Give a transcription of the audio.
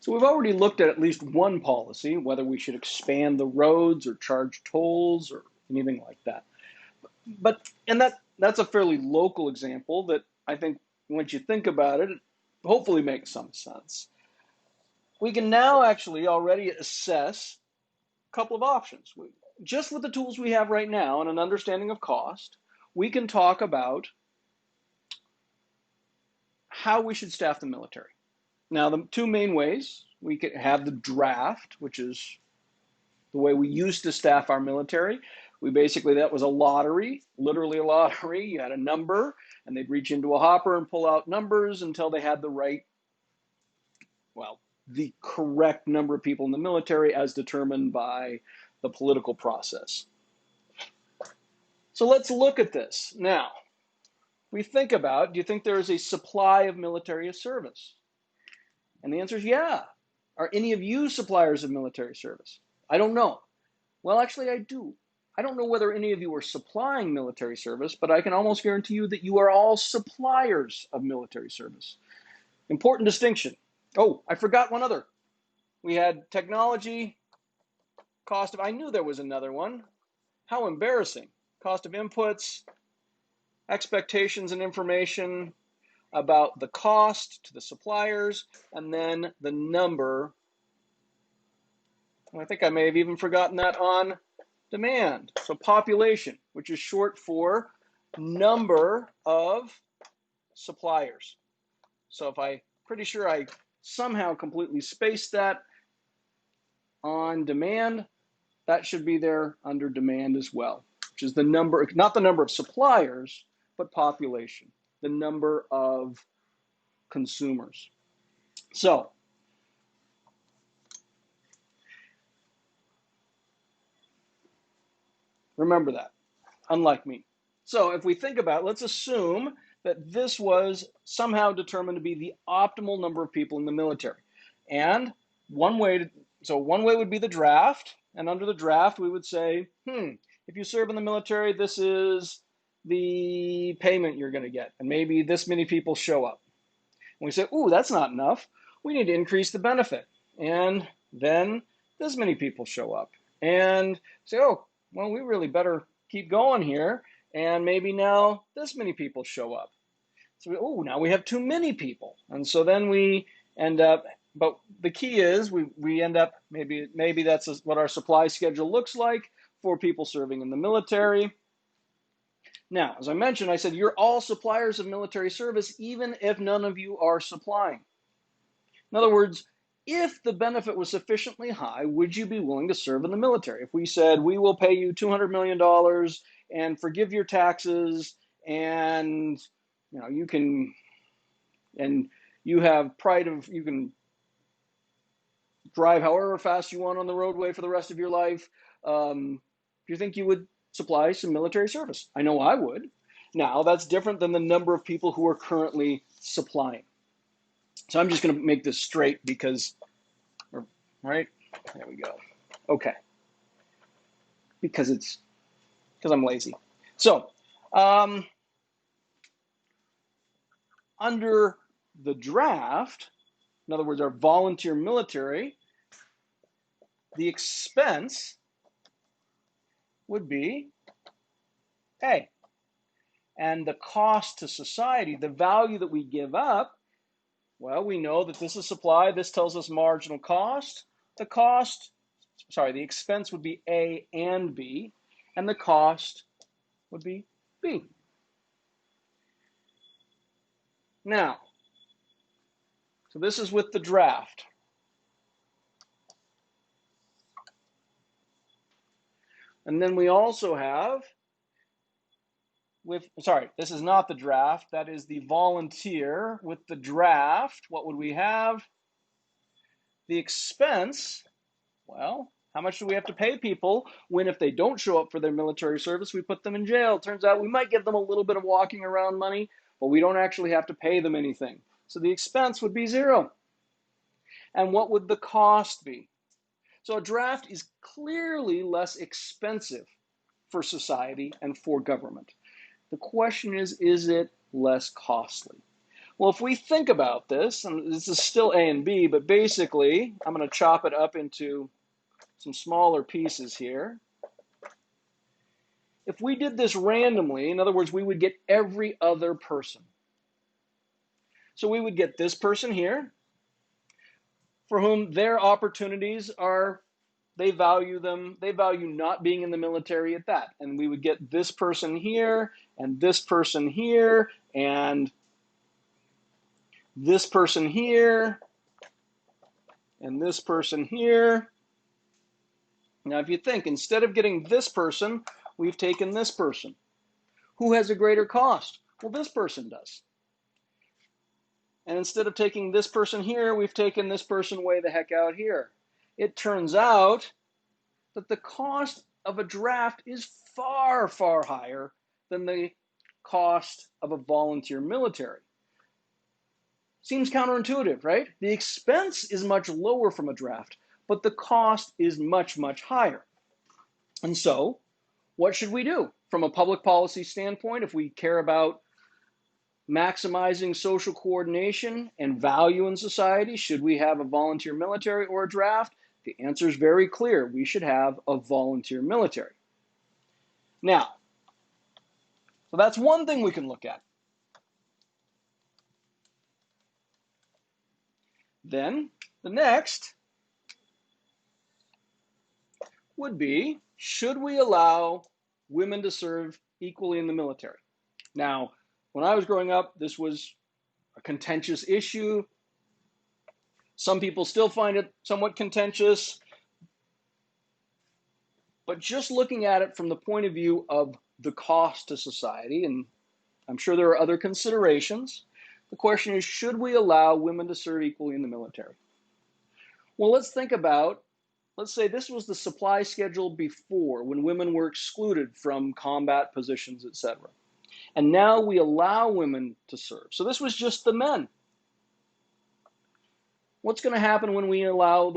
So we've already looked at least one policy, whether we should expand the roads or charge tolls or anything like that. And that's a fairly local example that I think once you think about it, it hopefully makes some sense. We can now actually already assess a couple of options. Just with the tools we have right now and an understanding of cost, we can talk about how we should staff the military. Now, the two main ways, we could have the draft, which is the way we used to staff our military. That was a lottery, literally a lottery. You had a number, and they'd reach into a hopper and pull out numbers until they had the correct number of people in the military as determined by the political process. So let's look at this. Now, we think about, do you think there is a supply of military service? And the answer is yeah. Are any of you suppliers of military service? I don't know. Well, actually, I do. I don't know whether any of you are supplying military service, but I can almost guarantee you that you are all suppliers of military service. Important distinction. Oh, I forgot one other. We had technology, cost of, I knew there was another one. How embarrassing. Cost of inputs, expectations and information about the cost to the suppliers, and then the number. I think I may have even forgotten that on demand. So population, which is short for number of suppliers. So pretty sure I somehow completely spaced that on demand, that should be there under demand as well, which is the number, not the number of suppliers, but population, the number of consumers. So remember that, unlike me. So if we think about it, let's assume that this was somehow determined to be the optimal number of people in the military. And one way would be the draft. And under the draft, we would say, if you serve in the military, this is the payment you're going to get. And maybe this many people show up. And we say, ooh, that's not enough. We need to increase the benefit. And then this many people show up. And say, oh, well, we really better keep going here. And maybe now this many people show up. So now we have too many people. And so then we end up, but the key is we end up, maybe that's what our supply schedule looks like for people serving in the military. Now, as I mentioned, I said you're all suppliers of military service, even if none of you are supplying. In other words, if the benefit was sufficiently high, would you be willing to serve in the military? If we said, we will pay you $200 million and forgive your taxes, and you can, and you have pride of, you can drive however fast you want on the roadway for the rest of your life, do you think you would supply some military service? I know I would. Now, that's different than the number of people who are currently supplying. So I'm just going to make this straight because, all right, there we go. Okay. Because I'm lazy. So, under the draft, in other words, our volunteer military, the expense would be A. And the cost to society, the value that we give up, well, we know that this is supply. This tells us marginal cost. The expense would be A and B, and the cost would be B. Now, so this is with the draft. And then we also have this is not the draft, that is the volunteer. With the draft, what would we have? The expense, well, how much do we have to pay people when if they don't show up for their military service, we put them in jail? Turns out we might give them a little bit of walking around money, but we don't actually have to pay them anything. So the expense would be zero. And what would the cost be? So a draft is clearly less expensive for society and for government. The question is it less costly? Well, if we think about this, and this is still A and B, but basically I'm going to chop it up into some smaller pieces here. If we did this randomly, in other words, we would get every other person. So we would get this person here, for whom their opportunities are, they value them, they value not being in the military at that. And we would get this person here, and this person here, and this person here, and this person here. Now, if you think, instead of getting this person, we've taken this person. Who has a greater cost? Well, this person does. And instead of taking this person here, we've taken this person way the heck out here. It turns out that the cost of a draft is far, far higher than the cost of a volunteer military. Seems counterintuitive, right? The expense is much lower from a draft, but the cost is much, much higher. And so, what should we do? From a public policy standpoint, if we care about maximizing social coordination and value in society, should we have a volunteer military or a draft? The answer is very clear. We should have a volunteer military. Now, so that's one thing we can look at. Then the next would be, should we allow women to serve equally in the military? Now, when I was growing up, this was a contentious issue. Some people still find it somewhat contentious. But just looking at it from the point of view of the cost to society, and I'm sure there are other considerations, the question is, should we allow women to serve equally in the military? Well, let's think about, let's say this was the supply schedule before, when women were excluded from combat positions, etc. And now we allow women to serve. So this was just the men. What's going to happen when we allow